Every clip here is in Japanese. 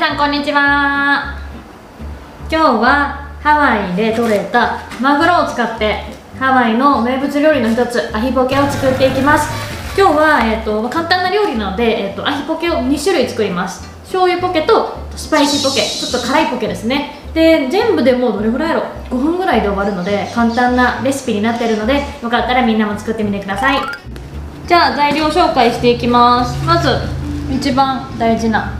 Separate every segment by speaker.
Speaker 1: さんこんにちは。今日はハワイで採れたマグロを使ってハワイの名物料理の一つアヒポケを作っていきます。今日は、簡単な料理なので、アヒポケを2種類作ります。醤油ポケとスパイシーポケ、ちょっと辛いポケですね。で全部でもうどれぐらいやろ、5分ぐらいで終わるので簡単なレシピになっているので、よかったらみんなも作ってみてください。じゃあ材料紹介していきます。まず一番大事な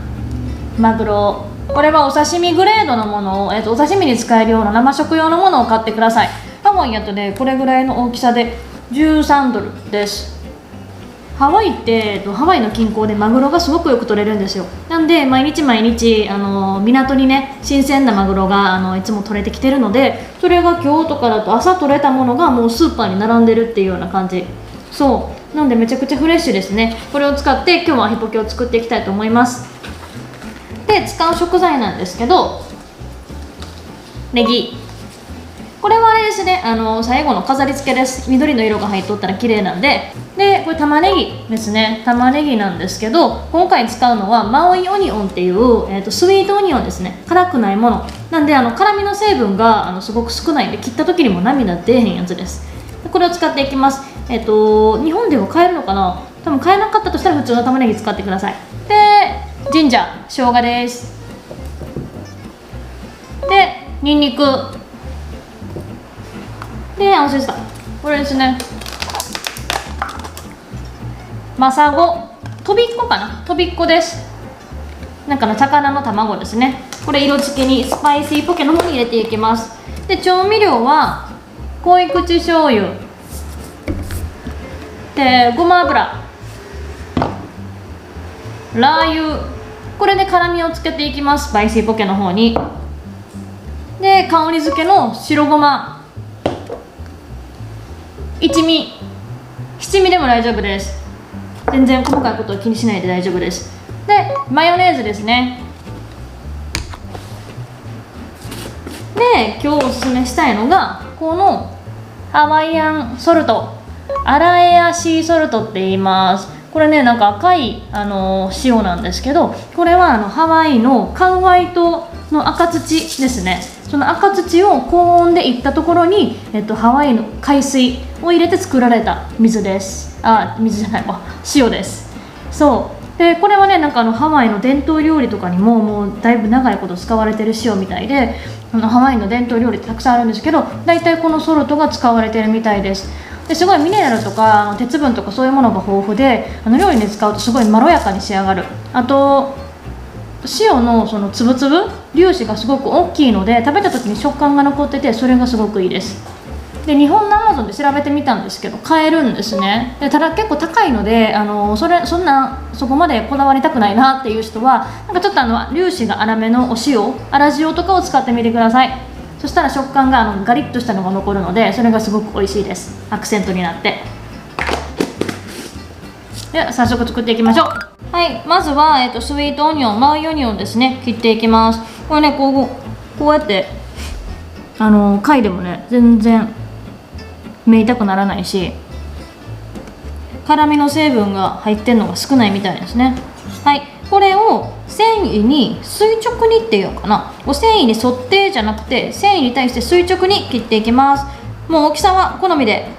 Speaker 1: マグロ、これはお刺身グレードのものを、お刺身に使えるような生食用のものを買ってください。ハワイやとね、これぐらいの大きさで13ドルです。ハワイって、ハワイの近郊でマグロがすごくよく取れるんですよ。なんで毎日港にね、新鮮なマグロがいつも取れてきてるので、それが今日とかだと朝取れたものがもうスーパーに並んでるっていうような感じ。そうなんでめちゃくちゃフレッシュですね。これを使って今日はアヒポケを作っていきたいと思います。で使う食材なんですけど、ネギ、これはあれですね、最後の飾り付けです。緑の色が入っとったら綺麗なんで。でこれ玉ねぎですね。玉ねぎなんですけど、今回使うのはマオイオニオンっていう、スイートオニオンですね。辛くないものなんで、辛みの成分がすごく少ないんで、切った時にも涙出えへんやつです。これを使っていきます。日本でも買えるのかな。多分買えなかったとしたら普通の玉ねぎ使ってください。でジンジャー、生姜です。でニンニクで、忘れてた、これですね、マサゴ、とびっこかな、とびっこです。なんかの魚の卵ですね。これ色付けにスパイシーポケの方に入れていきます。で調味料は濃い口醤油でごま油、ラー油、これで辛みをつけていきます。スパイシーポケの方に。で香り付けの白ごま、一味、七味でも大丈夫です。全然細かいことを気にしないで大丈夫です。でマヨネーズですね。で今日おすすめしたいのがこのハワイアンソルト、アラエアシーソルトって言います。これね、なんか赤い、塩なんですけど、これはハワイのカウアイ島の赤土ですね。その赤土を高温でいったところに、ハワイの海水を入れて作られた水です。水じゃないわ、塩です。そうでこれはね、なんかハワイの伝統料理とかにももうだいぶ長いこと使われてる塩みたいで、ハワイの伝統料理ってたくさんあるんですけど、だいたいこのソルトが使われてるみたいです。ですごいミネラルとか鉄分とかそういうものが豊富で、料理に使うとすごいまろやかに仕上がる。あと塩のその粒々粒子がすごく大きいので、食べた時に食感が残ってて、それがすごくいいです。で日本のアマゾンで調べてみたんですけど、買えるんですね。でただ結構高いので、そこまでこだわりたくないなっていう人は、なんかちょっと粒子が粗めのお塩、粗塩とかを使ってみてください。そしたら食感がガリッとしたのが残るので、それがすごく美味しいです。アクセントになって。では早速作っていきましょう。はい、まずは、スイートオニオン、マオイオニオンですね、切っていきます。これね、こうやって嗅いでもね、全然目痛くならないし、辛みの成分が入ってるのが少ないみたいですね。はい、これを繊維に垂直にっていうのかな、繊維に沿ってじゃなくて繊維に対して垂直に切っていきます。もう大きさは好みで。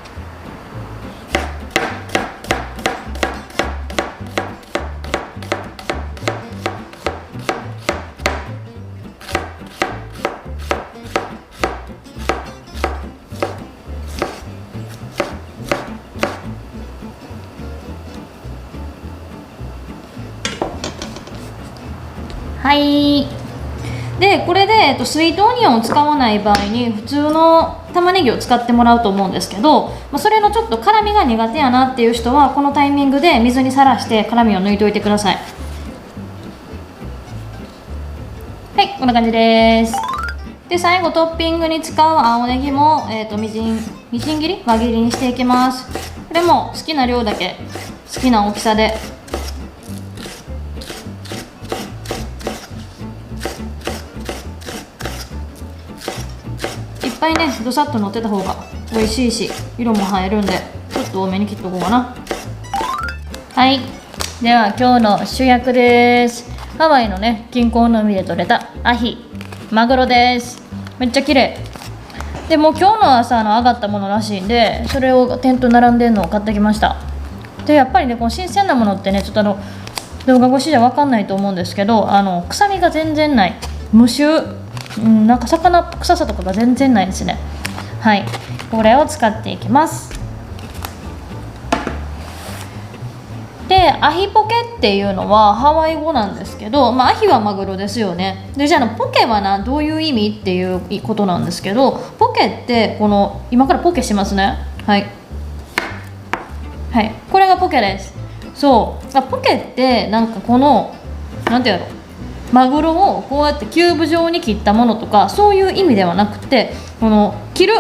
Speaker 1: はい。でこれで、スイートオニオンを使わない場合に普通の玉ねぎを使ってもらうと思うんですけど、それのちょっと辛みが苦手やなっていう人は、このタイミングで水にさらして辛みを抜いておいてください。はい、こんな感じです。で最後トッピングに使う青ネギも、みじん切り輪切りにしていきます。これも好きな量だけ、好きな大きさで。いっぱいね、どさっと乗ってた方が美味しいし、色も映えるんで、ちょっと多めに切っとこうかな。はい、では今日の主役です。ハワイのね近郊の海で採れたアヒマグロです。めっちゃ綺麗で、もう今日の朝上がったものらしいんで、それを店頭並んでるのを買ってきました。でやっぱりねこの新鮮なものってねちょっと動画越しじゃ分かんないと思うんですけど、臭みが全然ない、無臭、なんか魚臭さとかが全然ないですね。はい、これを使っていきます。でアヒポケっていうのはハワイ語なんですけど、アヒはマグロですよね。でじゃあポケはどういう意味っていうことなんですけど、ポケって今からポケしますね。はい、はい、これがポケです。そうポケってなんかなんていうの、マグロをこうやってキューブ状に切ったものとかそういう意味ではなくて、切る、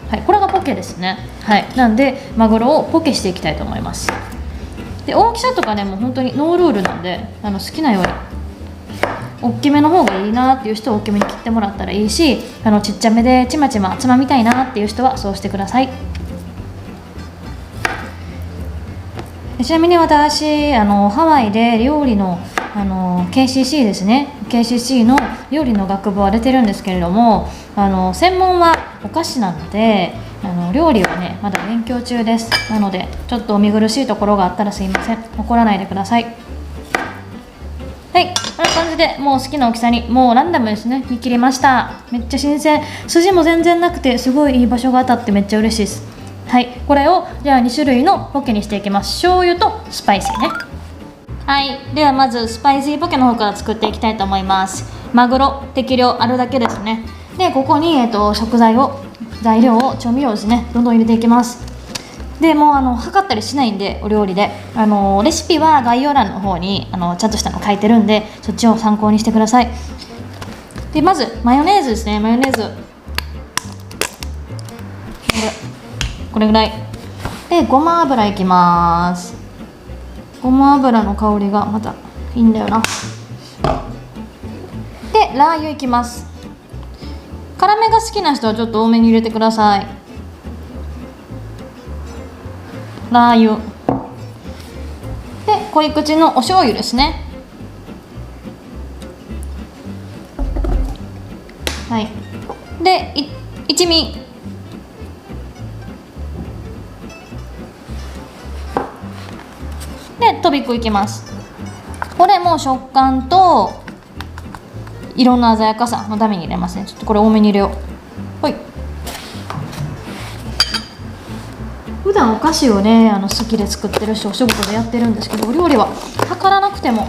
Speaker 1: はい、これがポケですね。はい、なんでマグロをポケしていきたいと思います。で大きさとかねもう本当にノールールなんで、好きなように大きめの方がいいなっていう人は大きめに切ってもらったらいいし、ちっちゃめでちまちまつまみたいなっていう人はそうしてください。ちなみに私ハワイで料理のKCC ですね、 KCC の料理の学部は出てるんですけれども、専門はお菓子なので料理はねまだ勉強中です。なのでちょっとお見苦しいところがあったらすいません、怒らないでください。はい、こんな感じでもう好きな大きさにもうランダムですねに切りました。めっちゃ新鮮、筋も全然なくてすごいいい場所が当たってめっちゃ嬉しいです。はい、これをじゃあ2種類のポケにしていきます。醤油とスパイシーね。はい、ではまずスパイシーポケの方から作っていきたいと思います。マグロ適量あるだけですね。でここに、材料を調味料ですねどんどん入れていきます。でもう測ったりしないんでお料理でレシピは概要欄の方にちゃんとしたの書いてるんでそっちを参考にしてください。でまずマヨネーズですね。マヨネーズこれぐらいで、ごま油いきます。ごま油の香りがまたいいんだよな。でラー油いきます。辛めが好きな人はちょっと多めに入れてください。ラー油で濃い口のお醤油ですね。はい、で一味でとびっこいきます。これも食感と色の鮮やかさのために入れますね。ちょっとこれ多めに入れよう。ほい。普段お菓子をね好きで作ってるしお仕事でやってるんですけど、お料理は測らなくても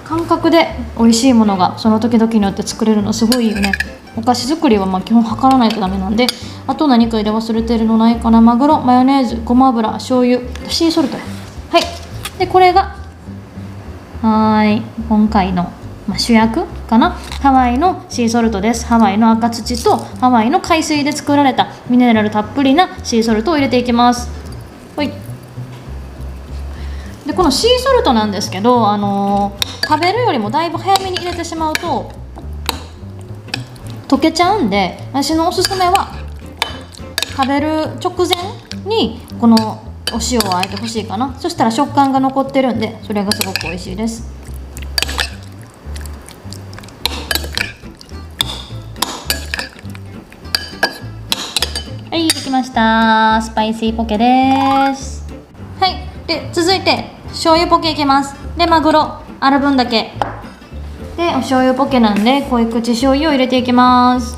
Speaker 1: 感覚で美味しいものがその時々によって作れるのすごいよね。お菓子作りは基本測らないとダメなんで、あと何か入れ忘れてるのないかな。マグロ、マヨネーズ、ごま油、醤油、シーソルト。はい、でこれが今回の、主役かな。ハワイのシーソルトです。ハワイの赤土とハワイの海水で作られたミネラルたっぷりなシーソルトを入れていきます。はい。でこのシーソルトなんですけど、食べるよりもだいぶ早めに入れてしまうと溶けちゃうんで、私のおすすめは食べる直前にこのお塩をあえてほしいかな。そしたら食感が残ってるんでそれがすごく美味しいです。はい、できました。スパイシーポケです。はい、で続いて醤油ポケいきます。でマグロある分だけでお醤油ポケなんで濃い口醤油を入れていきます。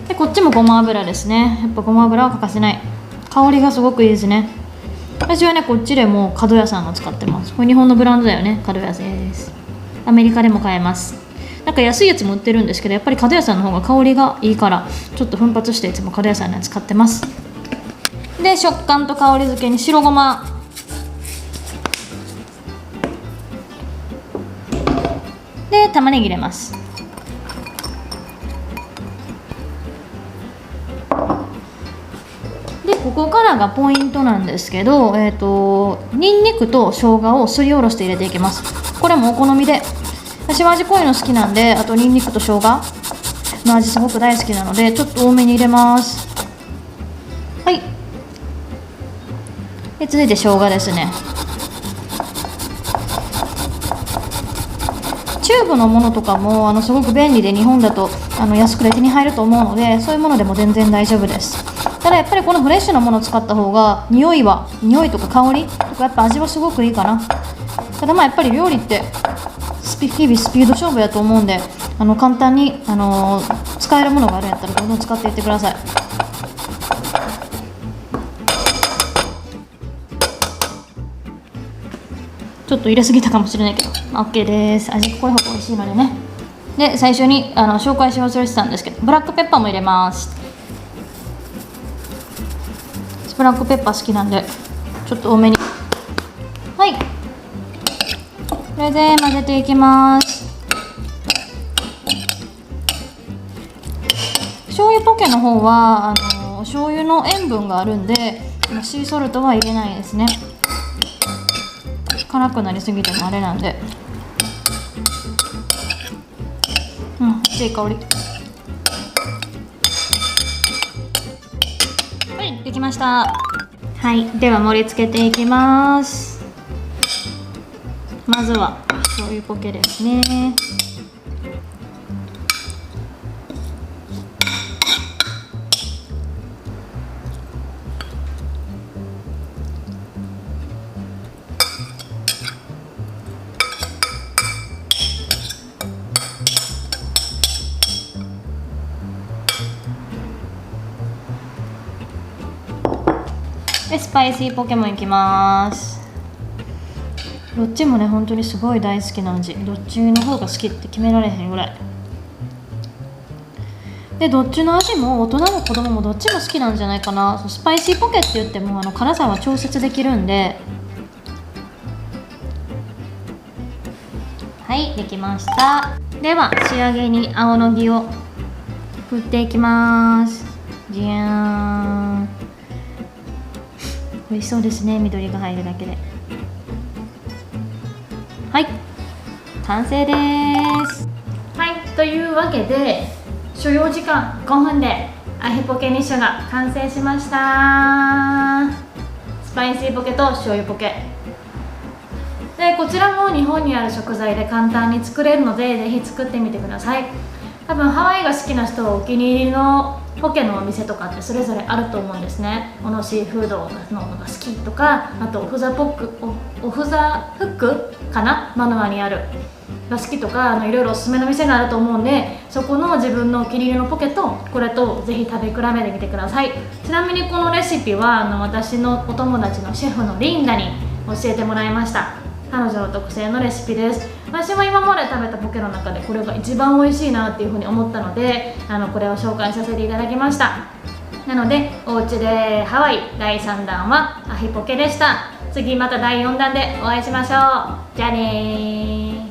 Speaker 1: でこっちもごま油ですね。やっぱごま油は欠かせない。香りがすごくいいですね。私はねこっちでも角屋さんの使ってます。これ日本のブランドだよね。角屋です。アメリカでも買えます。なんか安いやつも売ってるんですけど、やっぱり角屋さんの方が香りがいいからちょっと奮発していつも角屋さんのやつ買ってます。で食感と香り付けに白ごまで玉ねぎ入れます。でここからがポイントなんですけど、にんにくと生姜をすりおろして入れていきます。これもお好みで、私は味濃いの好きなんで、あとにんにくと生姜の味すごく大好きなのでちょっと多めに入れます。はい。でで続いて生姜ですね。チューブのものとかもすごく便利で、日本だと安くて手に入ると思うので、そういうものでも全然大丈夫です。ただやっぱりこのフレッシュなものを使った方が匂いとか香りとかやっぱ味はすごくいいかな。ただやっぱり料理って日々スピード勝負やと思うんで、簡単に、使えるものがあるんやったらどんどん使っていってください。ちょっと入れすぎたかもしれないけど OK です。味濃い方が美味しいのでね。で最初に紹介し忘れてたんですけど、ブラックペッパーも入れます。ブラックペッパー好きなんでちょっと多めに。はい、これで混ぜていきます。醤油ポケの方は醤油の塩分があるんでシーソルトは入れないですね。辛くなりすぎてもあれなんで。いい香り。はい、できました。はい、では盛り付けていきます。まずは醤油ポケですね。でスパイシーポケもいきます。どっちもね本当にすごい大好きな味。どっちの方が好きって決められへんぐらいで、どっちの味も大人も子供もどっちも好きなんじゃないかな。スパイシーポケって言っても辛さは調節できるんで。はい、できました。では仕上げに青のりを振っていきます。じゃーん、美味しそうですね、緑が入るだけで。はい、完成です。はい、というわけで所要時間5分でアヒポケ2種が完成しました。スパイシーポケと醤油ポケで、こちらも日本にある食材で簡単に作れるのでぜひ作ってみてください。多分ハワイが好きな人はお気に入りのポケのお店とかってそれぞれあると思うんですね。このシーフードのが好きとか、あとオフザフックかな、マノアにあるが好きとか、いろいろおすすめの店があると思うんで、そこの自分のお気に入りのポケとこれとぜひ食べ比べてみてください。ちなみにこのレシピは私のお友達のシェフのリンダに教えてもらいました。彼女の特製のレシピです。私も今まで食べたポケの中でこれが一番美味しいなっていうふうに思ったので、これを紹介させていただきました。なのでおうちでハワイ第3弾はアヒポケでした。次また第4弾でお会いしましょう。じゃあねー。